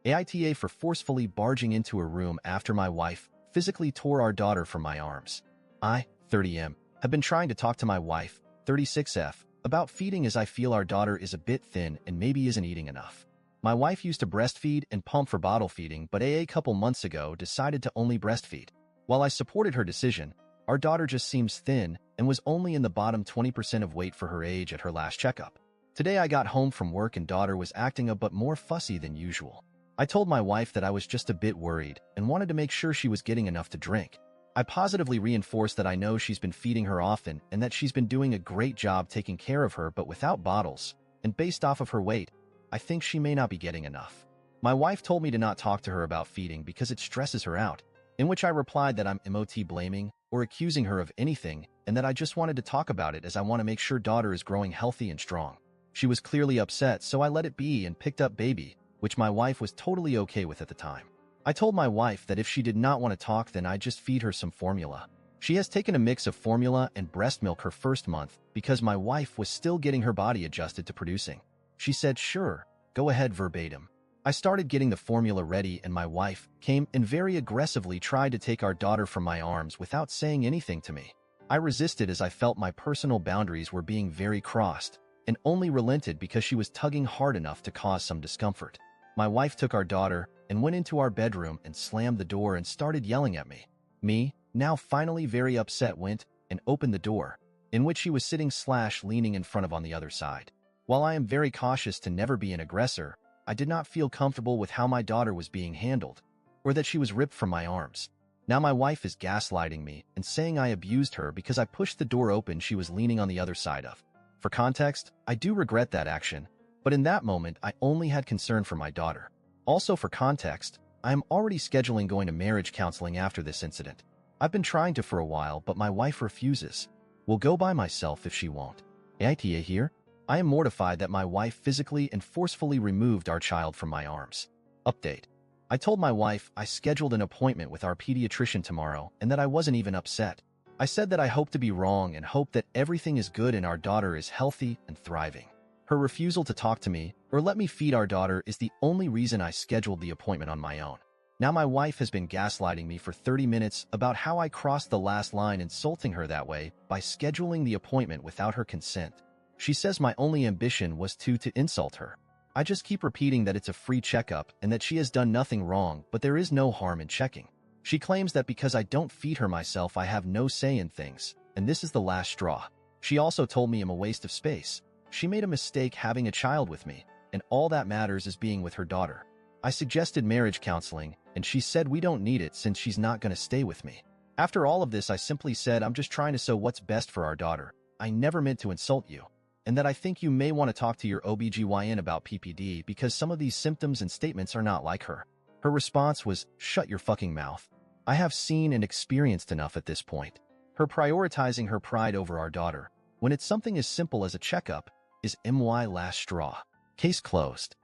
AITA for forcefully barging into her room after my wife physically tore our daughter from my arms. I, 30M, have been trying to talk to my wife, 36F, about feeding as I feel our daughter is a bit thin and maybe isn't eating enough. My wife used to breastfeed and pump for bottle feeding, but a couple months ago decided to only breastfeed. While I supported her decision, our daughter just seems thin and was only in the bottom 20% of weight for her age at her last checkup. Today I got home from work and daughter was acting a bit more fussy than usual. I told my wife that I was just a bit worried and wanted to make sure she was getting enough to drink. I positively reinforced that I know she's been feeding her often and that she's been doing a great job taking care of her but without bottles, and based off of her weight, I think she may not be getting enough. My wife told me to not talk to her about feeding because it stresses her out, in which I replied that I'm not blaming or accusing her of anything and that I just wanted to talk about it as I want to make sure daughter is growing healthy and strong. She was clearly upset, so I let it be and picked up baby, which my wife was totally okay with at the time. I told my wife that if she did not want to talk, then I'd just feed her some formula. She has taken a mix of formula and breast milk her first month because my wife was still getting her body adjusted to producing. She said, "Sure, go ahead," verbatim. I started getting the formula ready and my wife came and very aggressively tried to take our daughter from my arms without saying anything to me. I resisted as I felt my personal boundaries were being very crossed and only relented because she was tugging hard enough to cause some discomfort. My wife took our daughter and went into our bedroom and slammed the door and started yelling at me. Me, now finally very upset, went and opened the door, in which she was sitting/leaning in front of on the other side. While I am very cautious to never be an aggressor, I did not feel comfortable with how my daughter was being handled, or that she was ripped from my arms. Now my wife is gaslighting me and saying I abused her because I pushed the door open she was leaning on the other side of. For context, I do regret that action, but in that moment I only had concern for my daughter. Also for context, I am already scheduling going to marriage counseling after this incident. I've been trying to for a while, but my wife refuses. Will go by myself if she won't. AITA here? I am mortified that my wife physically and forcefully removed our child from my arms. Update. I told my wife I scheduled an appointment with our pediatrician tomorrow and that I wasn't even upset. I said that I hope to be wrong and hope that everything is good and our daughter is healthy and thriving. Her refusal to talk to me or let me feed our daughter is the only reason I scheduled the appointment on my own. Now my wife has been gaslighting me for 30 minutes about how I crossed the last line, insulting her that way by scheduling the appointment without her consent. She says my only ambition was to insult her. I just keep repeating that it's a free checkup and that she has done nothing wrong, but there is no harm in checking. She claims that because I don't feed her myself, I have no say in things, and this is the last straw. She also told me I'm a waste of space. She made a mistake having a child with me, and all that matters is being with her daughter. I suggested marriage counseling, and she said we don't need it since she's not going to stay with me. After all of this, I simply said I'm just trying to know what's best for our daughter. I never meant to insult you, and that I think you may want to talk to your OBGYN about PPD because some of these symptoms and statements are not like her. Her response was, "Shut your fucking mouth. I have seen and experienced enough at this point." Her prioritizing her pride over our daughter, when it's something as simple as a checkup, is my last straw. Case closed.